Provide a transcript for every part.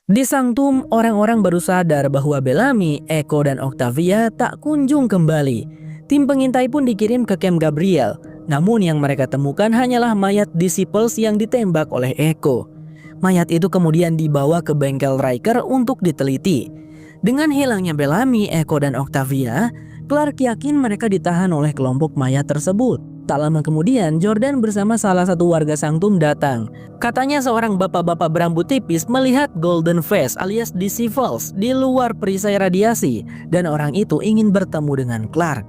Di Sanctum, orang-orang baru sadar bahwa Bellamy, Echo, dan Octavia tak kunjung kembali. Tim pengintai pun dikirim ke Camp Gabriel. Namun yang mereka temukan hanyalah mayat Disciples yang ditembak oleh Echo. Mayat itu kemudian dibawa ke bengkel Riker untuk diteliti. Dengan hilangnya Bellamy, Echo, dan Octavia, Clark yakin mereka ditahan oleh kelompok mayat tersebut. Tak lama kemudian, Jordan bersama salah satu warga Sanctum datang. Katanya seorang bapak-bapak berambut tipis melihat Golden Face alias Disciples di luar perisai radiasi, dan orang itu ingin bertemu dengan Clark.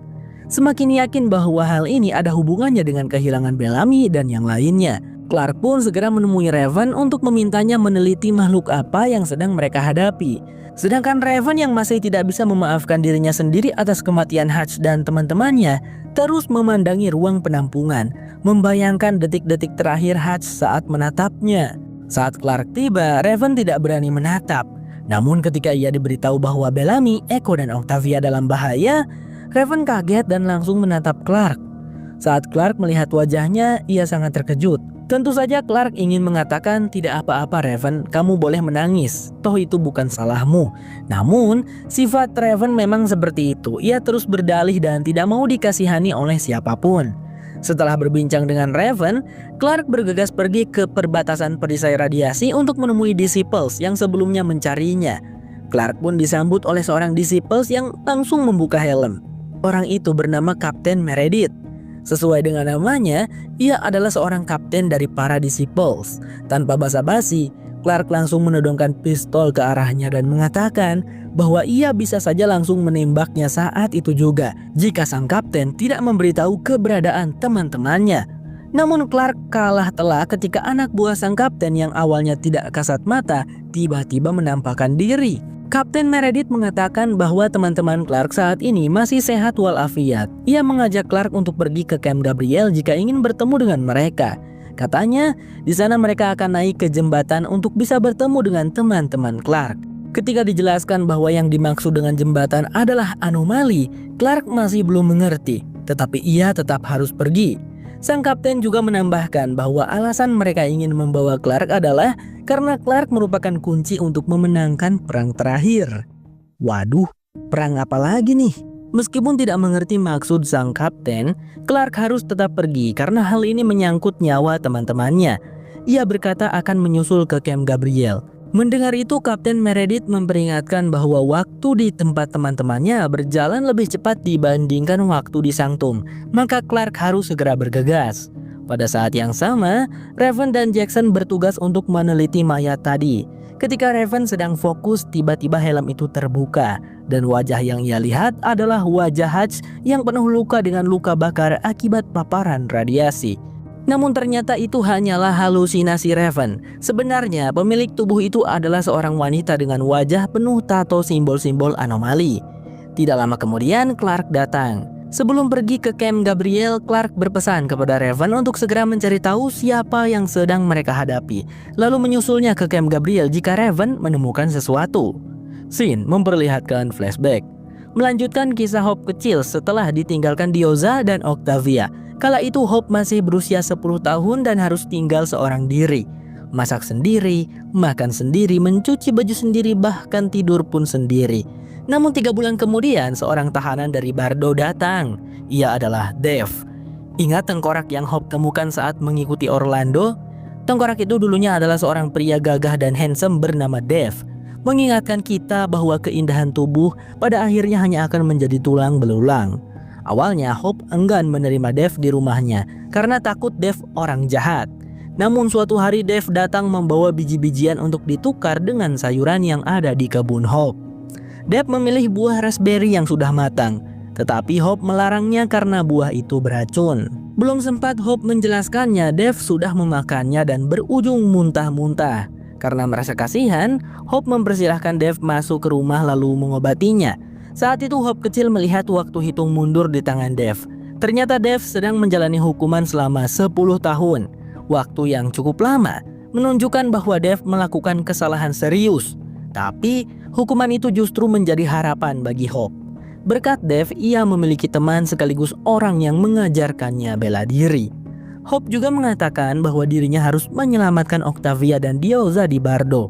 Semakin yakin bahwa hal ini ada hubungannya dengan kehilangan Bellamy dan yang lainnya. Clark pun segera menemui Raven untuk memintanya meneliti makhluk apa yang sedang mereka hadapi. Sedangkan Raven yang masih tidak bisa memaafkan dirinya sendiri atas kematian Hutch dan teman-temannya terus memandangi ruang penampungan, membayangkan detik-detik terakhir Hutch saat menatapnya. Saat Clark tiba, Raven tidak berani menatap. Namun ketika ia diberitahu bahwa Bellamy, Echo, dan Octavia dalam bahaya, Raven kaget dan langsung menatap Clark. Saat Clark melihat wajahnya, ia sangat terkejut. Tentu saja Clark ingin mengatakan, tidak apa-apa Raven, kamu boleh menangis, toh itu bukan salahmu. Namun, sifat Raven memang seperti itu, ia terus berdalih dan tidak mau dikasihani oleh siapapun. Setelah berbincang dengan Raven, Clark bergegas pergi ke perbatasan perisai radiasi untuk menemui Disciples yang sebelumnya mencarinya. Clark pun disambut oleh seorang Disciples yang langsung membuka helm. Orang itu bernama Kapten Meredith. Sesuai dengan namanya, ia adalah seorang kapten dari para Disciples. Tanpa basa-basi, Clark langsung menodongkan pistol ke arahnya dan mengatakan bahwa ia bisa saja langsung menembaknya saat itu juga jika sang kapten tidak memberitahu keberadaan teman-temannya. Namun Clark kalah telak ketika anak buah sang kapten yang awalnya tidak kasat mata tiba-tiba menampakkan diri. Kapten Meredith mengatakan bahwa teman-teman Clark saat ini masih sehat walafiat. Ia mengajak Clark untuk pergi ke Camp Gabriel jika ingin bertemu dengan mereka. Katanya, di sana mereka akan naik ke jembatan untuk bisa bertemu dengan teman-teman Clark. Ketika dijelaskan bahwa yang dimaksud dengan jembatan adalah anomali, Clark masih belum mengerti, tetapi ia tetap harus pergi. Sang kapten juga menambahkan bahwa alasan mereka ingin membawa Clark adalah karena Clark merupakan kunci untuk memenangkan perang terakhir. Waduh, perang apa lagi nih? Meskipun tidak mengerti maksud sang kapten, Clark harus tetap pergi karena hal ini menyangkut nyawa teman-temannya. Ia berkata akan menyusul ke Camp Gabriel. Mendengar itu, Kapten Meredith memperingatkan bahwa waktu di tempat teman-temannya berjalan lebih cepat dibandingkan waktu di Sanctum, maka Clark harus segera bergegas. Pada saat yang sama, Raven dan Jackson bertugas untuk meneliti mayat tadi. Ketika Raven sedang fokus, tiba-tiba helm itu terbuka, dan wajah yang ia lihat adalah wajah Hutch yang penuh luka dengan luka bakar akibat paparan radiasi. Namun ternyata itu hanyalah halusinasi Raven. Sebenarnya pemilik tubuh itu adalah seorang wanita dengan wajah penuh tato simbol-simbol anomali. Tidak lama kemudian Clark datang. Sebelum pergi ke Camp Gabriel, Clark berpesan kepada Raven untuk segera mencari tahu siapa yang sedang mereka hadapi, lalu menyusulnya ke Camp Gabriel jika Raven menemukan sesuatu. Scene memperlihatkan flashback, melanjutkan kisah Hope kecil setelah ditinggalkan Diyoza dan Octavia. Kala itu Hope masih berusia 10 tahun dan harus tinggal seorang diri. Masak sendiri, makan sendiri, mencuci baju sendiri, bahkan tidur pun sendiri. Namun 3 bulan kemudian seorang tahanan dari Bardo datang. Ia adalah Dave. Ingat tengkorak yang Hope temukan saat mengikuti Orlando? Tengkorak itu dulunya adalah seorang pria gagah dan handsome bernama Dave. Mengingatkan kita bahwa keindahan tubuh pada akhirnya hanya akan menjadi tulang belulang. Awalnya Hope enggan menerima Dave di rumahnya karena takut Dave orang jahat. Namun suatu hari Dave datang membawa biji-bijian untuk ditukar dengan sayuran yang ada di kebun Hope. Dave memilih buah raspberry yang sudah matang, tetapi Hope melarangnya karena buah itu beracun. Belum sempat Hope menjelaskannya, Dave sudah memakannya dan berujung muntah-muntah. Karena merasa kasihan, Hope mempersilahkan Dave masuk ke rumah lalu mengobatinya. Saat itu Hope kecil melihat waktu hitung mundur di tangan Dave. Ternyata Dave sedang menjalani hukuman selama 10 tahun. Waktu yang cukup lama, menunjukkan bahwa Dave melakukan kesalahan serius. Tapi hukuman itu justru menjadi harapan bagi Hope. Berkat Dave, ia memiliki teman sekaligus orang yang mengajarkannya bela diri. Hope juga mengatakan bahwa dirinya harus menyelamatkan Octavia dan Diyoza di Bardo.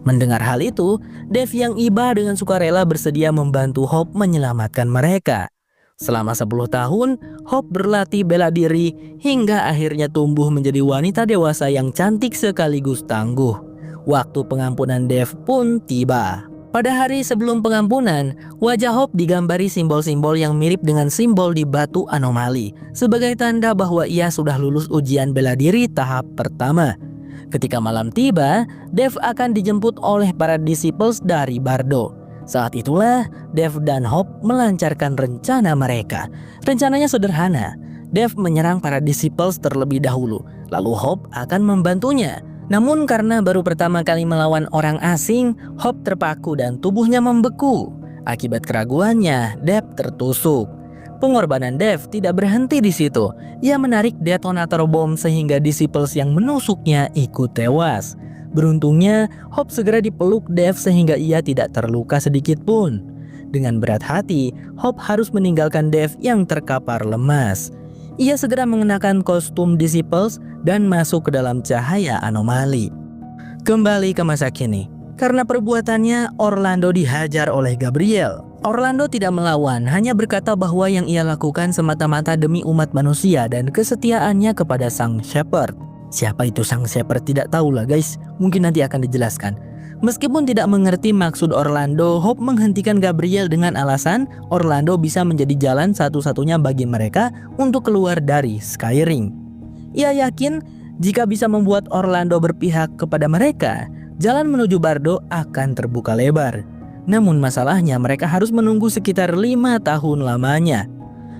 Mendengar hal itu, Dev yang iba dengan sukarela bersedia membantu Hope menyelamatkan mereka. Selama 10 tahun, Hope berlatih bela diri hingga akhirnya tumbuh menjadi wanita dewasa yang cantik sekaligus tangguh. Waktu pengampunan Dev pun tiba. Pada hari sebelum pengampunan, wajah Hope digambari simbol-simbol yang mirip dengan simbol di batu anomali, sebagai tanda bahwa ia sudah lulus ujian bela diri tahap pertama. Ketika malam tiba, Dev akan dijemput oleh para disciples dari Bardo. Saat itulah Dev dan Hope melancarkan rencana mereka. Rencananya sederhana. Dev menyerang para disciples terlebih dahulu, lalu Hope akan membantunya. Namun karena baru pertama kali melawan orang asing, Hope terpaku dan tubuhnya membeku. Akibat keraguannya, Dev tertusuk. Pengorbanan Dev tidak berhenti di situ. Ia menarik detonator bom sehingga disciples yang menusuknya ikut tewas. Beruntungnya, Hope segera dipeluk Dev sehingga ia tidak terluka sedikit pun. Dengan berat hati, Hope harus meninggalkan Dev yang terkapar lemas. Ia segera mengenakan kostum disciples dan masuk ke dalam cahaya anomali. Kembali ke masa kini. Karena perbuatannya, Orlando dihajar oleh Gabriel. Orlando tidak melawan, hanya berkata bahwa yang ia lakukan semata-mata demi umat manusia dan kesetiaannya kepada Sang Shepherd. Siapa itu Sang Shepherd tidak tahulah guys, mungkin nanti akan dijelaskan. Meskipun tidak mengerti maksud Orlando, Hope menghentikan Gabriel dengan alasan Orlando bisa menjadi jalan satu-satunya bagi mereka untuk keluar dari Skyring. Ia yakin jika bisa membuat Orlando berpihak kepada mereka, jalan menuju Bardo akan terbuka lebar. Namun masalahnya mereka harus menunggu sekitar 5 tahun lamanya.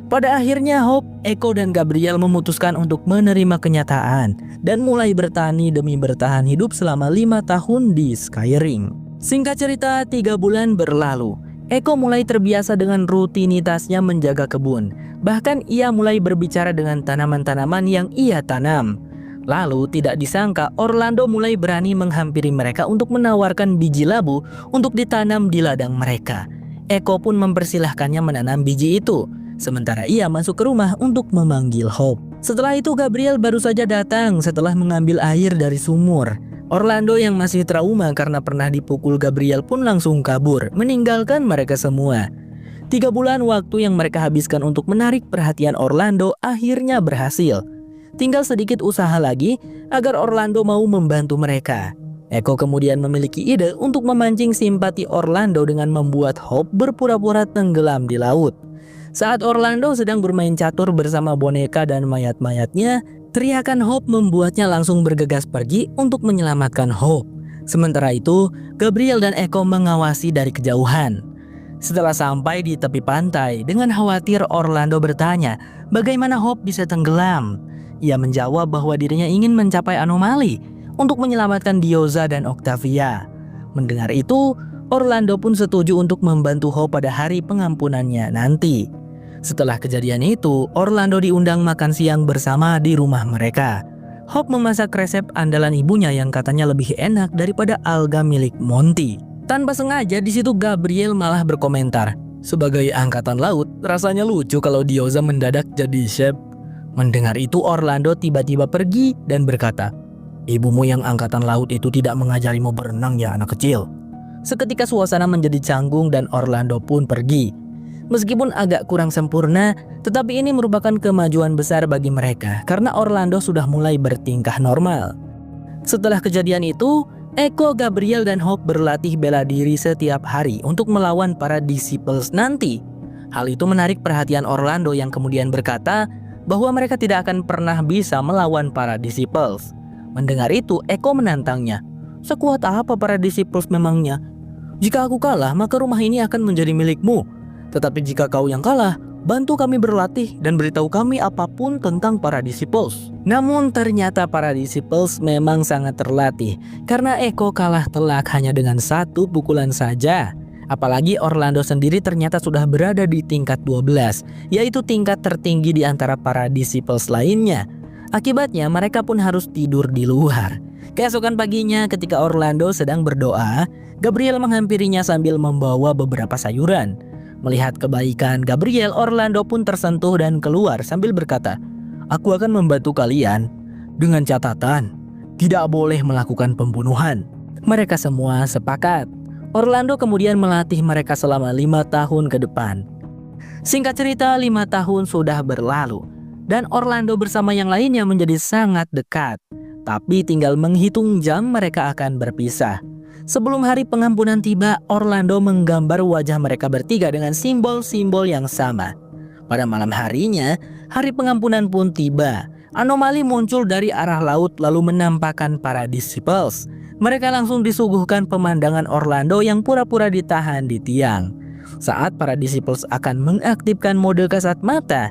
Pada akhirnya Hope, Echo dan Gabriel memutuskan untuk menerima kenyataan dan mulai bertani demi bertahan hidup selama 5 tahun di Skyring. Singkat cerita, 3 bulan berlalu. Echo mulai terbiasa dengan rutinitasnya menjaga kebun. Bahkan ia mulai berbicara dengan tanaman-tanaman yang ia tanam. Lalu tidak disangka Orlando mulai berani menghampiri mereka untuk menawarkan biji labu untuk ditanam di ladang mereka. Echo pun mempersilahkannya menanam biji itu. Sementara ia masuk ke rumah untuk memanggil Hope. Setelah itu Gabriel baru saja datang setelah mengambil air dari sumur. Orlando yang masih trauma karena pernah dipukul Gabriel pun langsung kabur, meninggalkan mereka semua. 3 bulan waktu yang mereka habiskan untuk menarik perhatian Orlando akhirnya berhasil. Tinggal sedikit usaha lagi agar Orlando mau membantu mereka. Echo kemudian memiliki ide untuk memancing simpati Orlando dengan membuat Hope berpura-pura tenggelam di laut. Saat Orlando sedang bermain catur bersama boneka dan mayat-mayatnya, teriakan Hope membuatnya langsung bergegas pergi untuk menyelamatkan Hope. Sementara itu, Gabriel dan Echo mengawasi dari kejauhan. Setelah sampai di tepi pantai, dengan khawatir Orlando bertanya, bagaimana Hope bisa tenggelam? Ia menjawab bahwa dirinya ingin mencapai anomali untuk menyelamatkan Diyoza dan Octavia. Mendengar itu, Orlando pun setuju untuk membantu Hope pada hari pengampunannya nanti. Setelah kejadian itu, Orlando diundang makan siang bersama di rumah mereka. Hope memasak resep andalan ibunya yang katanya lebih enak daripada alga milik Monty. Tanpa sengaja di situ Gabriel malah berkomentar, sebagai angkatan laut, rasanya lucu kalau Diyoza mendadak jadi chef. Mendengar itu Orlando tiba-tiba pergi dan berkata, ibumu yang angkatan laut itu tidak mengajarimu berenang ya anak kecil. Seketika suasana menjadi canggung dan Orlando pun pergi. Meskipun agak kurang sempurna, tetapi ini merupakan kemajuan besar bagi mereka karena Orlando sudah mulai bertingkah normal. Setelah kejadian itu, Echo, Gabriel, dan Hope berlatih bela diri setiap hari untuk melawan para disciples nanti. Hal itu menarik perhatian Orlando yang kemudian berkata bahwa mereka tidak akan pernah bisa melawan para disciples. Mendengar itu, Echo menantangnya. Sekuat apa para disciples memangnya? Jika aku kalah, maka rumah ini akan menjadi milikmu. Tetapi jika kau yang kalah, bantu kami berlatih dan beritahu kami apapun tentang para disciples. Namun ternyata para disciples memang sangat terlatih karena Echo kalah telak hanya dengan 1 pukulan saja. Apalagi Orlando sendiri ternyata sudah berada di tingkat 12, yaitu tingkat tertinggi di antara para disciples lainnya. Akibatnya mereka pun harus tidur di luar. Keesokan paginya ketika Orlando sedang berdoa, Gabriel menghampirinya sambil membawa beberapa sayuran. Melihat kebaikan Gabriel, Orlando pun tersentuh dan keluar sambil berkata, aku akan membantu kalian dengan catatan tidak boleh melakukan pembunuhan. Mereka semua sepakat. Orlando kemudian melatih mereka selama 5 tahun ke depan. Singkat cerita, 5 tahun sudah berlalu dan Orlando bersama yang lainnya menjadi sangat dekat. Tapi tinggal menghitung jam mereka akan berpisah. Sebelum hari pengampunan tiba, Orlando menggambar wajah mereka bertiga dengan simbol-simbol yang sama. Pada malam harinya, hari pengampunan pun tiba. Anomali muncul dari arah laut lalu menampakkan para disciples. Mereka langsung disuguhkan pemandangan Orlando yang pura-pura ditahan di tiang. Saat para disciples akan mengaktifkan mode kasat mata,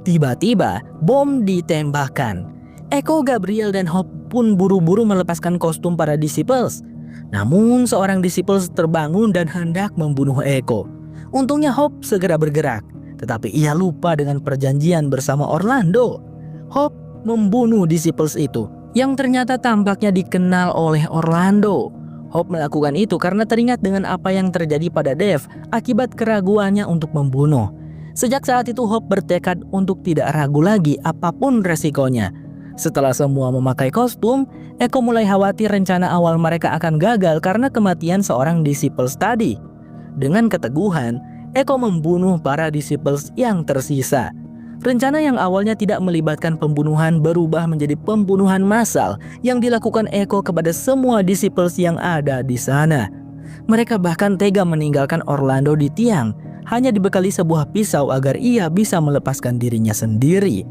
tiba-tiba bom ditembakkan. Echo, Gabriel, dan Hope pun buru-buru melepaskan kostum para disciples. Namun seorang disciples terbangun dan hendak membunuh Echo. Untungnya Hope segera bergerak, tetapi ia lupa dengan perjanjian bersama Orlando. Hope membunuh disciples itu, yang ternyata tampaknya dikenal oleh Orlando. Hope melakukan itu karena teringat dengan apa yang terjadi pada Dave akibat keraguannya untuk membunuh. Sejak saat itu Hope bertekad untuk tidak ragu lagi apapun resikonya. Setelah semua memakai kostum, Echo mulai khawatir rencana awal mereka akan gagal karena kematian seorang disciples tadi. Dengan keteguhan, Echo membunuh para disciples yang tersisa. Rencana yang awalnya tidak melibatkan pembunuhan berubah menjadi pembunuhan massal yang dilakukan Echo kepada semua disciples yang ada di sana. Mereka bahkan tega meninggalkan Orlando di tiang, hanya dibekali sebuah pisau agar ia bisa melepaskan dirinya sendiri.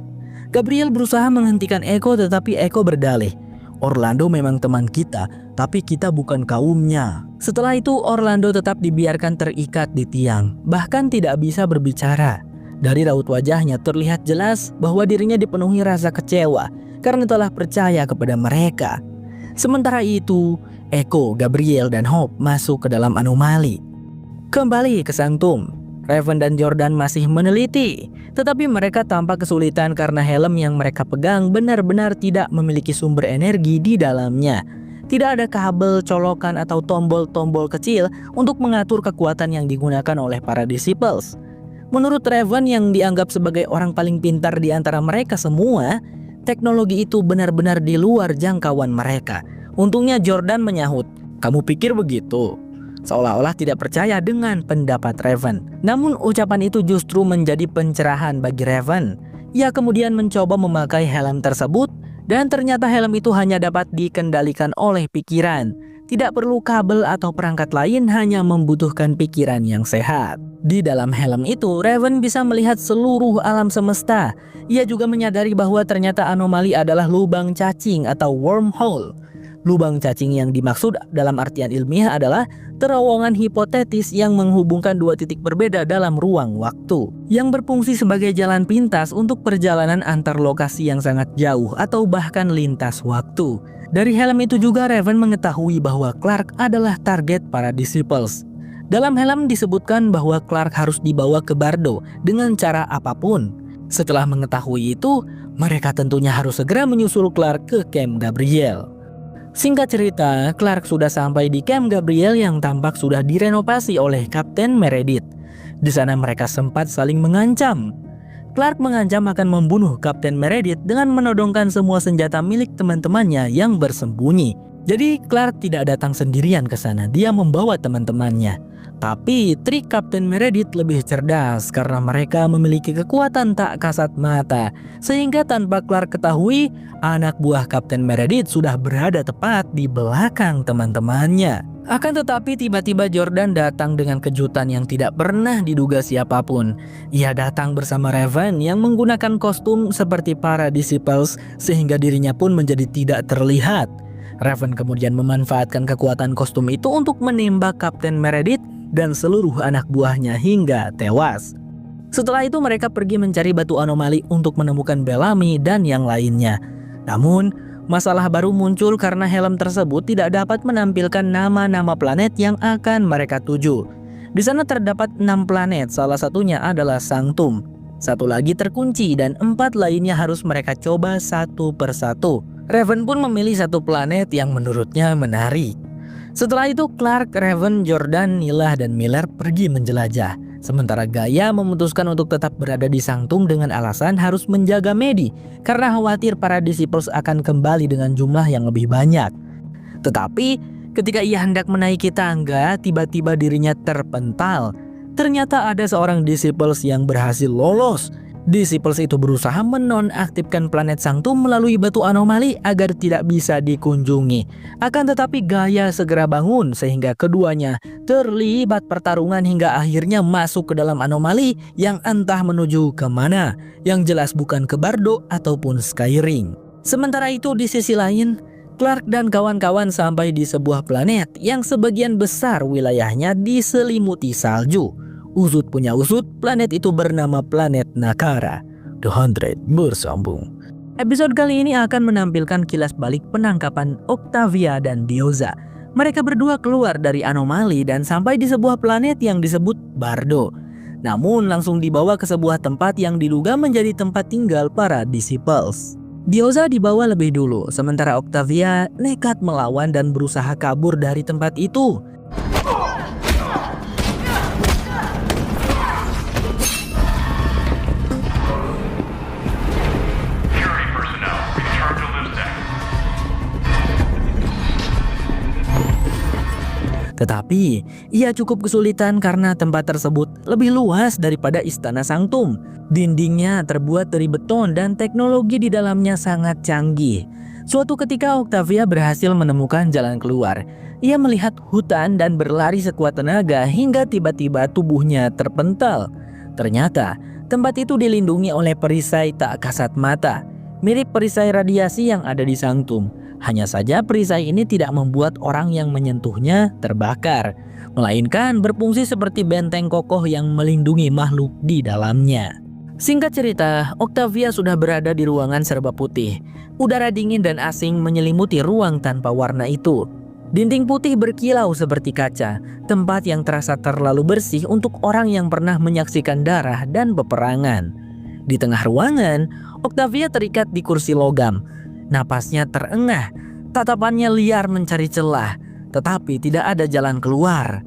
Gabriel berusaha menghentikan Echo, tetapi Echo berdalih, "Orlando memang teman kita, tapi kita bukan kaumnya." Setelah itu Orlando tetap dibiarkan terikat di tiang, bahkan tidak bisa berbicara. Dari raut wajahnya terlihat jelas bahwa dirinya dipenuhi rasa kecewa karena telah percaya kepada mereka. Sementara itu, Echo, Gabriel, dan Hope masuk ke dalam anomali. Kembali ke Sanctum, Raven dan Jordan masih meneliti, tetapi mereka tampak kesulitan karena helm yang mereka pegang benar-benar tidak memiliki sumber energi di dalamnya. Tidak ada kabel, colokan, atau tombol-tombol kecil untuk mengatur kekuatan yang digunakan oleh para disciples. Menurut Raven yang dianggap sebagai orang paling pintar di antara mereka semua, teknologi itu benar-benar di luar jangkauan mereka. Untungnya Jordan menyahut, "Kamu pikir begitu?" Seolah-olah tidak percaya dengan pendapat Raven. Namun ucapan itu justru menjadi pencerahan bagi Raven. Ia kemudian mencoba memakai helm tersebut dan ternyata helm itu hanya dapat dikendalikan oleh pikiran. Tidak perlu kabel atau perangkat lain, hanya membutuhkan pikiran yang sehat. Di dalam helm itu, Raven bisa melihat seluruh alam semesta. Ia juga menyadari bahwa ternyata anomali adalah lubang cacing atau wormhole. Lubang cacing yang dimaksud dalam artian ilmiah adalah terowongan hipotetis yang menghubungkan dua titik berbeda dalam ruang waktu, yang berfungsi sebagai jalan pintas untuk perjalanan antar lokasi yang sangat jauh atau bahkan lintas waktu. Dari helm itu juga Raven mengetahui bahwa Clark adalah target para disciples. Dalam helm disebutkan bahwa Clark harus dibawa ke Bardo dengan cara apapun. Setelah mengetahui itu, mereka tentunya harus segera menyusul Clark ke Camp Gabriel. Singkat cerita, Clark sudah sampai di Camp Gabriel yang tampak sudah direnovasi oleh Kapten Meredith. Di sana mereka sempat saling mengancam. Clark mengancam akan membunuh Kapten Meredith dengan menodongkan semua senjata milik teman-temannya yang bersembunyi. Jadi Clark tidak datang sendirian ke sana, dia membawa teman-temannya. Tapi trik Kapten Meredith lebih cerdas karena mereka memiliki kekuatan tak kasat mata, sehingga tanpa Clark ketahui, anak buah Kapten Meredith sudah berada tepat di belakang teman-temannya. Akan tetapi tiba-tiba Jordan datang dengan kejutan yang tidak pernah diduga siapapun. Ia datang bersama Raven yang menggunakan kostum seperti para disciples sehingga dirinya pun menjadi tidak terlihat. Raven kemudian memanfaatkan kekuatan kostum itu untuk menembak Kapten Meredith dan seluruh anak buahnya hingga tewas. Setelah itu mereka pergi mencari batu anomali untuk menemukan Bellamy dan yang lainnya. Namun, masalah baru muncul karena helm tersebut tidak dapat menampilkan nama-nama planet yang akan mereka tuju. Di sana terdapat 6 planet, salah satunya adalah Sanctum. Satu lagi terkunci dan 4 lainnya harus mereka coba satu persatu. Raven pun memilih satu planet yang menurutnya menarik. Setelah itu Clark, Raven, Jordan, Nila, dan Miller pergi menjelajah. Sementara Gaia memutuskan untuk tetap berada di Sanctum dengan alasan harus menjaga Medi karena khawatir para disciples akan kembali dengan jumlah yang lebih banyak. Tetapi Ketika ia hendak menaiki tangga, tiba-tiba dirinya terpental. Ternyata ada seorang disciples yang berhasil lolos. Disciples itu berusaha menonaktifkan planet Sanctum melalui batu anomali agar tidak bisa dikunjungi. Akan tetapi Gaia segera bangun sehingga keduanya terlibat pertarungan hingga akhirnya masuk ke dalam anomali yang entah menuju kemana. Yang jelas bukan ke Bardo ataupun Skyring. Sementara itu di sisi lain, Clark dan kawan-kawan sampai di sebuah planet yang sebagian besar wilayahnya diselimuti salju. Usut punya usut, planet itu bernama planet Nakara. The Hundred bersambung. Episode kali ini akan menampilkan kilas balik penangkapan Octavia dan Diyoza. Mereka berdua keluar dari anomali dan sampai di sebuah planet yang disebut Bardo. Namun langsung dibawa ke sebuah tempat yang diduga menjadi tempat tinggal para disciples. Diyoza dibawa lebih dulu, sementara Octavia nekat melawan dan berusaha kabur dari tempat itu. Tetapi, ia cukup kesulitan karena tempat tersebut lebih luas daripada Istana Sanctum. Dindingnya terbuat dari beton dan teknologi di dalamnya sangat canggih. Suatu ketika Octavia berhasil menemukan jalan keluar. Ia melihat hutan dan berlari sekuat tenaga hingga tiba-tiba tubuhnya terpental. Ternyata, tempat itu dilindungi oleh perisai tak kasat mata, mirip perisai radiasi yang ada di Sanctum. Hanya saja perisai ini tidak membuat orang yang menyentuhnya terbakar, melainkan berfungsi seperti benteng kokoh yang melindungi makhluk di dalamnya. Singkat cerita, Octavia sudah berada di ruangan serba putih. Udara dingin dan asing menyelimuti ruang tanpa warna itu. Dinding putih berkilau seperti kaca, tempat yang terasa terlalu bersih untuk orang yang pernah menyaksikan darah dan peperangan. Di tengah ruangan, Octavia terikat di kursi logam. Napasnya terengah, tatapannya liar mencari celah, tetapi tidak ada jalan keluar.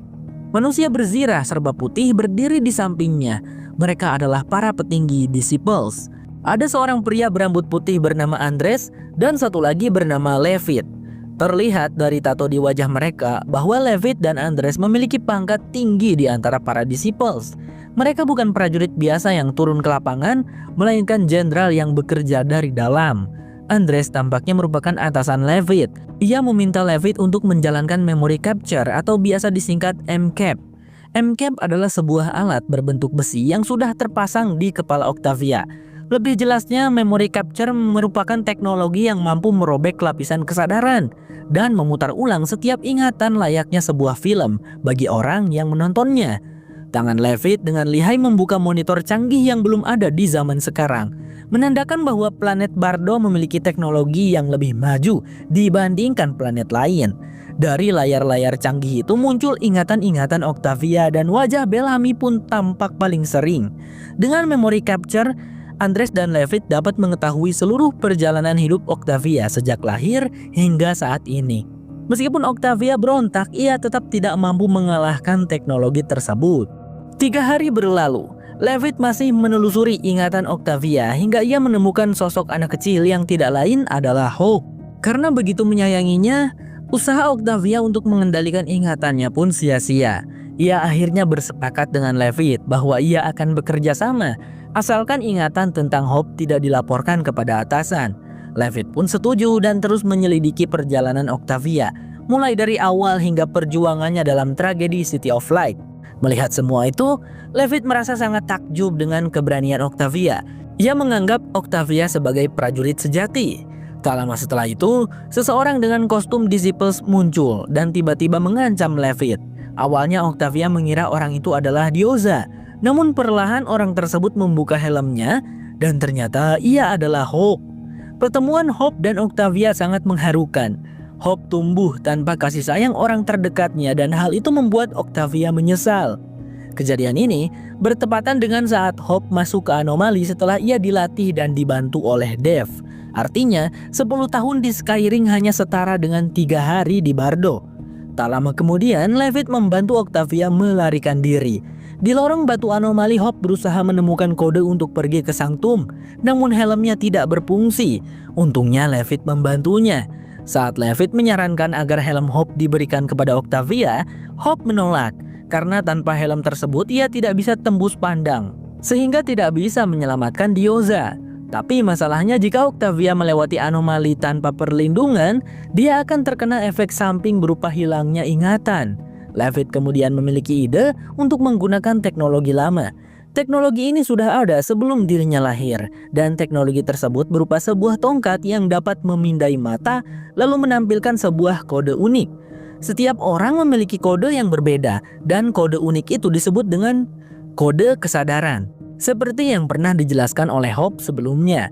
Manusia berzirah serba putih berdiri di sampingnya. Mereka adalah para petinggi disciples. Ada seorang pria berambut putih bernama Andres dan satu lagi bernama Levit. Terlihat dari tato di wajah mereka bahwa Levit dan Andres memiliki pangkat tinggi di antara para disciples. Mereka bukan prajurit biasa yang turun ke lapangan, melainkan jenderal yang bekerja dari dalam. Andres tampaknya merupakan atasan Levit. Ia meminta Levit untuk menjalankan memory capture atau biasa disingkat MCAP. MCAP adalah sebuah alat berbentuk besi yang sudah terpasang di kepala Octavia. Lebih jelasnya, memory capture merupakan teknologi yang mampu merobek lapisan kesadaran dan memutar ulang setiap ingatan layaknya sebuah film bagi orang yang menontonnya. Tangan Levit dengan lihai membuka monitor canggih yang belum ada di zaman sekarang, menandakan bahwa planet Bardo memiliki teknologi yang lebih maju dibandingkan planet lain. Dari layar-layar canggih itu muncul ingatan-ingatan Octavia dan wajah Bellamy pun tampak paling sering. Dengan memory capture, Andres dan Levit dapat mengetahui seluruh perjalanan hidup Octavia sejak lahir hingga saat ini. Meskipun Octavia berontak, ia tetap tidak mampu mengalahkan teknologi tersebut. 3 hari berlalu, Levit masih menelusuri ingatan Octavia hingga ia menemukan sosok anak kecil yang tidak lain adalah Hope. Karena begitu menyayanginya, usaha Octavia untuk mengendalikan ingatannya pun sia-sia. Ia akhirnya bersepakat dengan Levit bahwa ia akan bekerja sama, asalkan ingatan tentang Hope tidak dilaporkan kepada atasan. Levit pun setuju dan terus menyelidiki perjalanan Octavia, mulai dari awal hingga perjuangannya dalam tragedi City of Light. Melihat semua itu, Levit merasa sangat takjub dengan keberanian Octavia. Ia menganggap Octavia sebagai prajurit sejati. Tak lama setelah itu, seseorang dengan kostum disciples muncul dan tiba-tiba mengancam Levit. Awalnya Octavia mengira orang itu adalah Diyoza, namun perlahan orang tersebut membuka helmnya dan ternyata ia adalah Hope. Pertemuan Hope dan Octavia sangat mengharukan. Hope tumbuh tanpa kasih sayang orang terdekatnya dan hal itu membuat Octavia menyesal. Kejadian ini bertepatan dengan saat Hope masuk ke anomali setelah ia dilatih dan dibantu oleh Dev. Artinya 10 tahun di Skyring hanya setara dengan 3 hari di Bardo. Tak lama kemudian Levit membantu Octavia melarikan diri. Di lorong batu anomali, Hope berusaha menemukan kode untuk pergi ke Sanctum, namun helmnya tidak berfungsi. Untungnya Levit membantunya. Saat Levitt menyarankan agar helm Hope diberikan kepada Octavia, Hope menolak karena tanpa helm tersebut ia tidak bisa tembus pandang, sehingga tidak bisa menyelamatkan Diyoza. Tapi masalahnya jika Octavia melewati anomali tanpa perlindungan, dia akan terkena efek samping berupa hilangnya ingatan. Levitt kemudian memiliki ide untuk menggunakan teknologi lama. Teknologi ini sudah ada sebelum dirinya lahir, dan teknologi tersebut berupa sebuah tongkat yang dapat memindai mata lalu menampilkan sebuah kode unik. Setiap orang memiliki kode yang berbeda, dan kode unik itu disebut dengan kode kesadaran, seperti yang pernah dijelaskan oleh Hope sebelumnya.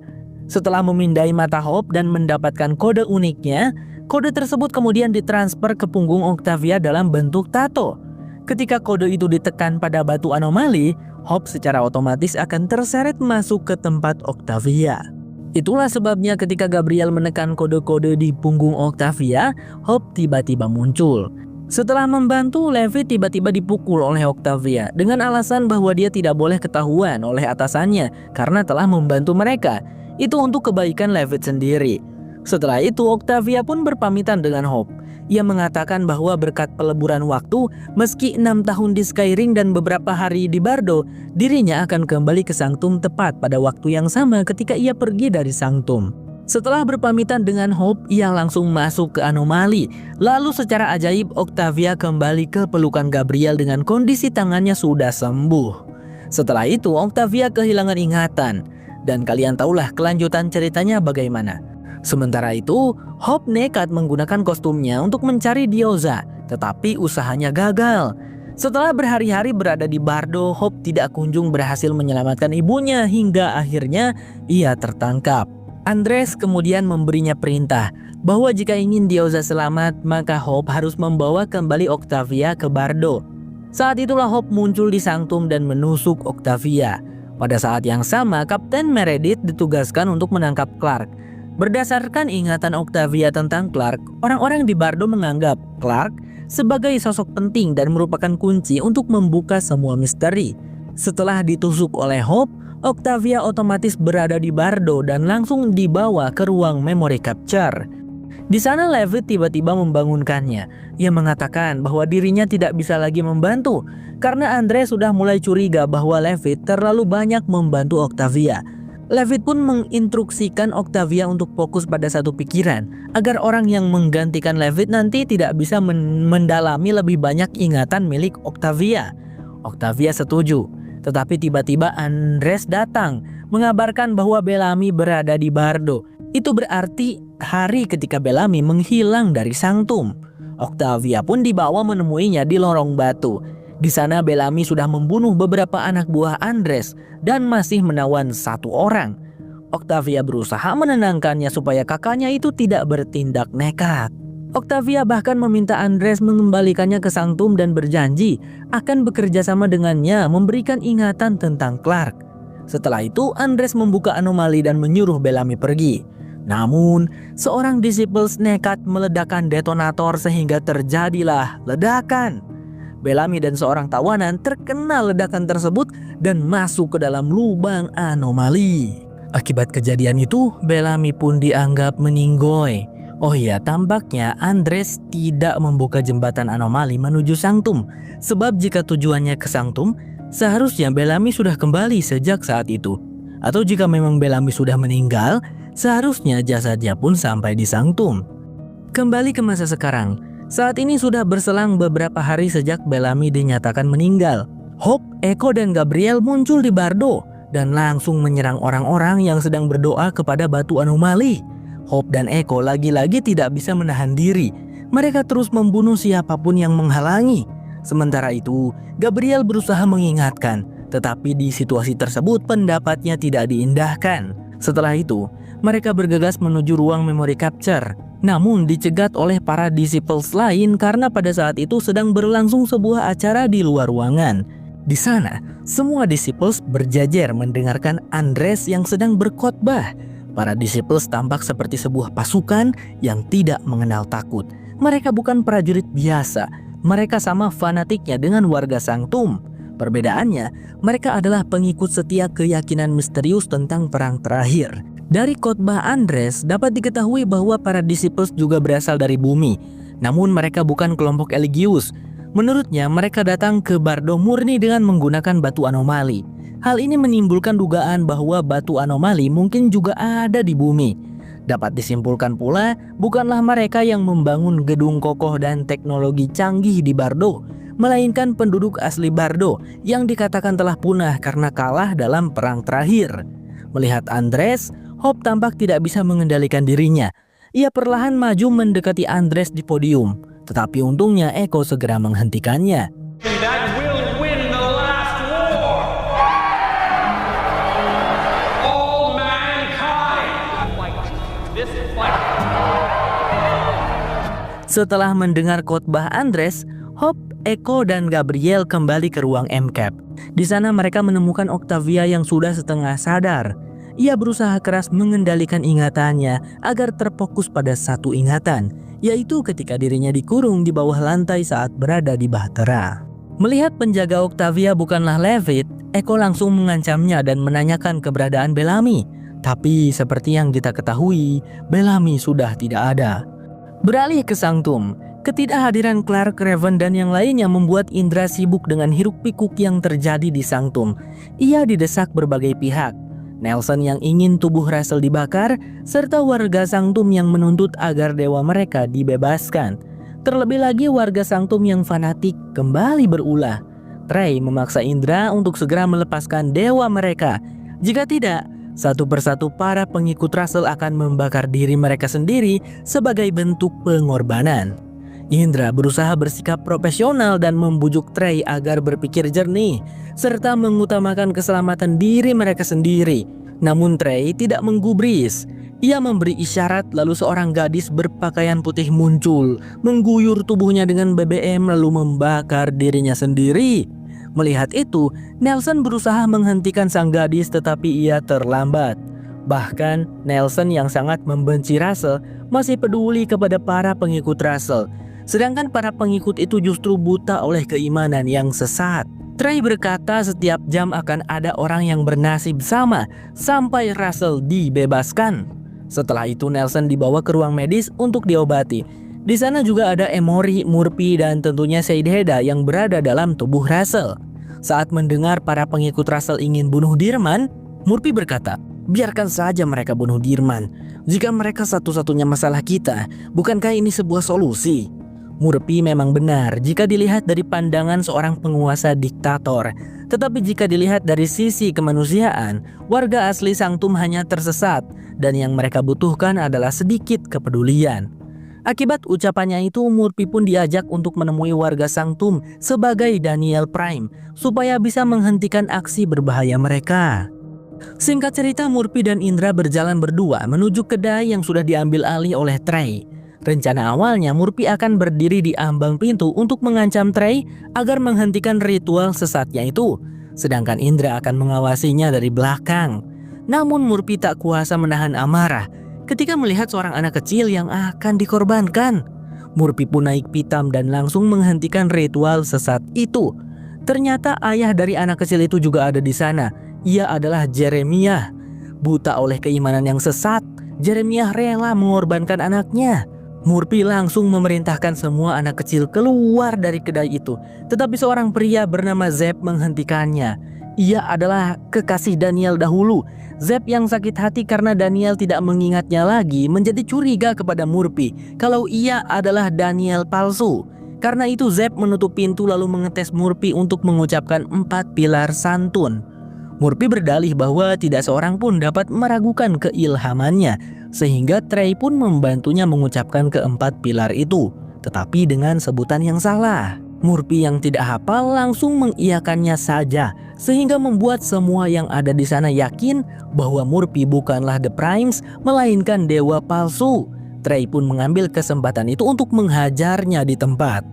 Setelah memindai mata Hope dan mendapatkan kode uniknya, kode tersebut kemudian ditransfer ke punggung Octavia dalam bentuk tato. Ketika kode itu ditekan pada batu anomali, Hope secara otomatis akan terseret masuk ke tempat Octavia. Itulah sebabnya ketika Gabriel menekan kode-kode di punggung Octavia, Hope tiba-tiba muncul. Setelah membantu, Levitt tiba-tiba dipukul oleh Octavia dengan alasan bahwa dia tidak boleh ketahuan oleh atasannya karena telah membantu mereka. Itu untuk kebaikan Levitt sendiri. Setelah itu, Octavia pun berpamitan dengan Hope. Ia mengatakan bahwa berkat peleburan waktu, meski 6 tahun di Skyring dan beberapa hari di Bardo, dirinya akan kembali ke Sanctum tepat pada waktu yang sama ketika ia pergi dari Sanctum. Setelah berpamitan dengan Hope, ia langsung masuk ke anomali. Lalu secara ajaib, Octavia kembali ke pelukan Gabriel dengan kondisi tangannya sudah sembuh. Setelah itu, Octavia kehilangan ingatan. Dan kalian tahulah kelanjutan ceritanya bagaimana. Sementara itu, Hope nekat menggunakan kostumnya untuk mencari Diyoza, tetapi usahanya gagal. Setelah berhari-hari berada di Bardo, Hope tidak kunjung berhasil menyelamatkan ibunya hingga akhirnya ia tertangkap. Andres kemudian memberinya perintah bahwa jika ingin Diyoza selamat, maka Hope harus membawa kembali Octavia ke Bardo. Saat itulah Hope muncul di Sanctum dan menusuk Octavia. Pada saat yang sama, Kapten Meredith ditugaskan untuk menangkap Clark. Berdasarkan ingatan Octavia tentang Clark, orang-orang di Bardo menganggap Clark sebagai sosok penting dan merupakan kunci untuk membuka semua misteri. Setelah ditusuk oleh Hope, Octavia otomatis berada di Bardo dan langsung dibawa ke ruang memory capture. Di sana Levitt tiba-tiba membangunkannya. Ia mengatakan bahwa dirinya tidak bisa lagi membantu karena Andre sudah mulai curiga bahwa Levitt terlalu banyak membantu Octavia. Levitt pun menginstruksikan Octavia untuk fokus pada satu pikiran agar orang yang menggantikan Levitt nanti tidak bisa mendalami lebih banyak ingatan milik Octavia. Octavia setuju, tetapi tiba-tiba Andres datang mengabarkan bahwa Bellamy berada di Bardo. Itu berarti hari ketika Bellamy menghilang dari Sanctum. Octavia pun dibawa menemuinya di lorong batu. Di sana Bellamy sudah membunuh beberapa anak buah Andres dan masih menawan satu orang. Octavia berusaha menenangkannya supaya kakaknya itu tidak bertindak nekat. Octavia bahkan meminta Andres mengembalikannya ke Sanctum dan berjanji akan bekerja sama dengannya memberikan ingatan tentang Clark. Setelah itu Andres membuka anomali dan menyuruh Bellamy pergi. Namun seorang disciples nekat meledakkan detonator sehingga terjadilah ledakan. Bellamy dan seorang tawanan terkena ledakan tersebut dan masuk ke dalam lubang anomali. Akibat kejadian itu, Bellamy pun dianggap meninggoy. Oh iya, tampaknya Andres tidak membuka jembatan anomali menuju Sanctum. Sebab jika tujuannya ke Sanctum, seharusnya Bellamy sudah kembali sejak saat itu. Atau jika memang Bellamy sudah meninggal, seharusnya jasadnya pun sampai di Sanctum. Kembali ke masa sekarang. Saat ini sudah berselang beberapa hari sejak Bellamy dinyatakan meninggal. Hope, Echo, dan Gabriel muncul di Bardo dan langsung menyerang orang-orang yang sedang berdoa kepada batu anomali. Hope dan Echo lagi-lagi tidak bisa menahan diri. Mereka terus membunuh siapapun yang menghalangi. Sementara itu, Gabriel berusaha mengingatkan, tetapi di situasi tersebut pendapatnya tidak diindahkan. Setelah itu, mereka bergegas menuju ruang memory capture. Namun dicegat oleh para disciples lain karena pada saat itu sedang berlangsung sebuah acara di luar ruangan. Di sana, semua disciples berjajar mendengarkan Andres yang sedang berkhotbah. Para disciples tampak seperti sebuah pasukan yang tidak mengenal takut. Mereka bukan prajurit biasa. Mereka sama fanatiknya dengan warga Sanctum. Perbedaannya, mereka adalah pengikut setia keyakinan misterius tentang perang terakhir. Dari khotbah Andres dapat diketahui bahwa para disciples juga berasal dari bumi. Namun mereka bukan kelompok religius. Menurutnya mereka datang ke Bardo murni dengan menggunakan batu anomali. Hal ini menimbulkan dugaan bahwa batu anomali mungkin juga ada di bumi. Dapat disimpulkan pula, bukanlah mereka yang membangun gedung kokoh dan teknologi canggih di Bardo, melainkan penduduk asli Bardo yang dikatakan telah punah karena kalah dalam perang terakhir. Melihat Andres, Hope tampak tidak bisa mengendalikan dirinya. Ia perlahan maju mendekati Andres di podium, tetapi untungnya Echo segera menghentikannya. Setelah mendengar khotbah Andres, Hope, Echo, dan Gabriel kembali ke ruang MCAP. Di sana mereka menemukan Octavia yang sudah setengah sadar. Ia berusaha keras mengendalikan ingatannya agar terfokus pada satu ingatan, yaitu ketika dirinya dikurung di bawah lantai saat berada di bahtera. Melihat penjaga Octavia bukanlah Levitt, Echo langsung mengancamnya dan menanyakan keberadaan Bellamy. Tapi seperti yang kita ketahui, Bellamy sudah tidak ada. Beralih ke Sanctum, ketidakhadiran Clark, Raven, dan yang lainnya membuat Indra sibuk dengan hiruk-pikuk yang terjadi di Sanctum. Ia didesak berbagai pihak. Nelson yang ingin tubuh Russell dibakar, serta warga Sanctum yang menuntut agar dewa mereka dibebaskan. Terlebih lagi warga Sanctum yang fanatik kembali berulah. Trey memaksa Indra untuk segera melepaskan dewa mereka. Jika tidak, satu persatu para pengikut Russell akan membakar diri mereka sendiri sebagai bentuk pengorbanan. Indra berusaha bersikap profesional dan membujuk Trey agar berpikir jernih, serta mengutamakan keselamatan diri mereka sendiri. Namun Trey tidak menggubris. Ia memberi isyarat lalu seorang gadis berpakaian putih muncul, mengguyur tubuhnya dengan BBM lalu membakar dirinya sendiri. Melihat itu, Nelson berusaha menghentikan sang gadis tetapi ia terlambat. Bahkan Nelson yang sangat membenci Russell masih peduli kepada para pengikut Russell. Sedangkan para pengikut itu justru buta oleh keimanan yang sesat. Trey berkata setiap jam akan ada orang yang bernasib sama sampai Russell dibebaskan. Setelah itu Nelson dibawa ke ruang medis untuk diobati. Di sana juga ada Emory, Murphy, dan tentunya Saidheda yang berada dalam tubuh Russell. Saat mendengar para pengikut Russell ingin bunuh Dirman, Murphy berkata, "Biarkan saja mereka bunuh Dirman. Jika mereka satu-satunya masalah kita, bukankah ini sebuah solusi?" Murphy memang benar jika dilihat dari pandangan seorang penguasa diktator. Tetapi jika dilihat dari sisi kemanusiaan, warga asli Sanctum hanya tersesat dan yang mereka butuhkan adalah sedikit kepedulian. Akibat ucapannya itu, Murphy pun diajak untuk menemui warga Sanctum sebagai Daniel Prime supaya bisa menghentikan aksi berbahaya mereka. Singkat cerita, Murphy dan Indra berjalan berdua menuju kedai yang sudah diambil alih oleh Trey. Rencana awalnya Murphy akan berdiri di ambang pintu untuk mengancam Trey agar menghentikan ritual sesatnya itu, sedangkan Indra akan mengawasinya dari belakang. Namun Murphy tak kuasa menahan amarah ketika melihat seorang anak kecil yang akan dikorbankan. Murphy pun naik pitam dan langsung menghentikan ritual sesat itu. Ternyata ayah dari anak kecil itu juga ada di sana. Ia adalah Jeremiah. Buta oleh keimanan yang sesat, Jeremiah rela mengorbankan anaknya. Murphy langsung memerintahkan semua anak kecil keluar dari kedai itu. Tetapi seorang pria bernama Zeb menghentikannya. Ia adalah kekasih Daniel dahulu. Zeb yang sakit hati karena Daniel tidak mengingatnya lagi menjadi curiga kepada Murphy kalau ia adalah Daniel palsu. Karena itu Zeb menutup pintu lalu mengetes Murphy untuk mengucapkan 4 pilar santun. Murphy berdalih bahwa tidak seorang pun dapat meragukan keilhamannya, sehingga Trey pun membantunya mengucapkan keempat pilar itu, tetapi dengan sebutan yang salah. Murphy yang tidak hafal langsung mengiyakannya saja, sehingga membuat semua yang ada di sana yakin bahwa Murphy bukanlah The Primes, melainkan dewa palsu. Trey pun mengambil kesempatan itu untuk menghajarnya di tempat.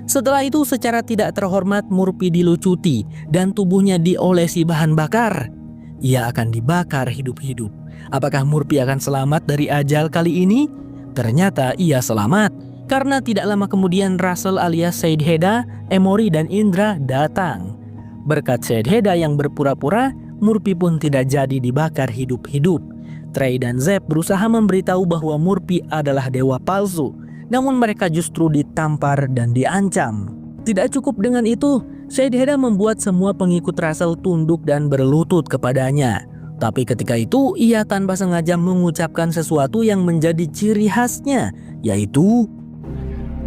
Setelah itu secara tidak terhormat Murphy dilucuti dan tubuhnya diolesi bahan bakar. Ia akan dibakar hidup-hidup. Apakah Murphy akan selamat dari ajal kali ini? Ternyata ia selamat, karena tidak lama kemudian Russell alias Saidheda, Emory, dan Indra datang. Berkat Saidheda yang berpura-pura, Murphy pun tidak jadi dibakar hidup-hidup. Trey dan Zeb berusaha memberitahu bahwa Murphy adalah dewa palsu, namun mereka justru ditampar dan diancam. Tidak cukup dengan itu, Sheidheda membuat semua pengikut Russell tunduk dan berlutut kepadanya. Tapi ketika itu, ia tanpa sengaja mengucapkan sesuatu yang menjadi ciri khasnya, yaitu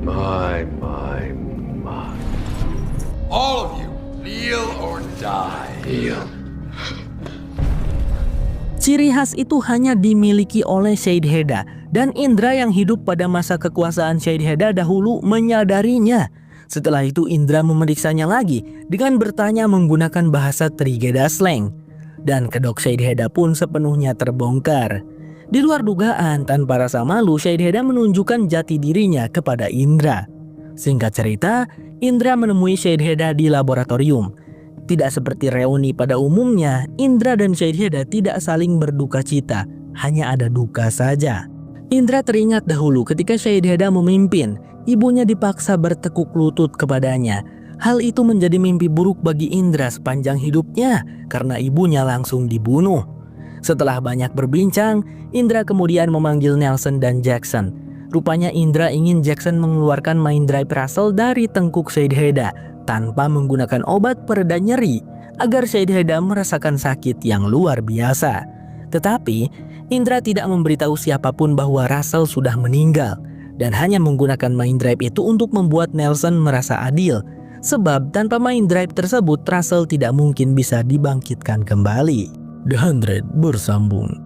My. All of you, kneel or die. Kneel. ciri khas itu hanya dimiliki oleh Sheidheda, dan Indra yang hidup pada masa kekuasaan Sheidheda dahulu menyadarinya. Setelah itu Indra memeriksanya lagi dengan bertanya menggunakan bahasa Trigeda slang, dan kedok Sheidheda pun sepenuhnya terbongkar. Di luar dugaan, tanpa rasa malu, Sheidheda menunjukkan jati dirinya kepada Indra. Singkat cerita, Indra menemui Sheidheda di laboratorium. Tidak seperti reuni pada umumnya, Indra dan Sheidheda tidak saling berduka cita, hanya ada duka saja. Indra teringat dahulu ketika Sheidheda memimpin, ibunya dipaksa bertekuk lutut kepadanya. Hal itu menjadi mimpi buruk bagi Indra sepanjang hidupnya karena ibunya langsung dibunuh. Setelah banyak berbincang, Indra kemudian memanggil Nelson dan Jackson. Rupanya Indra ingin Jackson mengeluarkan Mind Drive Russell dari tengkuk Sheidheda tanpa menggunakan obat pereda nyeri agar Sheidheda merasakan sakit yang luar biasa. Tetapi Indra tidak memberitahu siapapun bahwa Russell sudah meninggal dan hanya menggunakan Mind Drive itu untuk membuat Nelson merasa adil. Sebab tanpa Mind Drive tersebut Russell tidak mungkin bisa dibangkitkan kembali. The Hundred bersambung.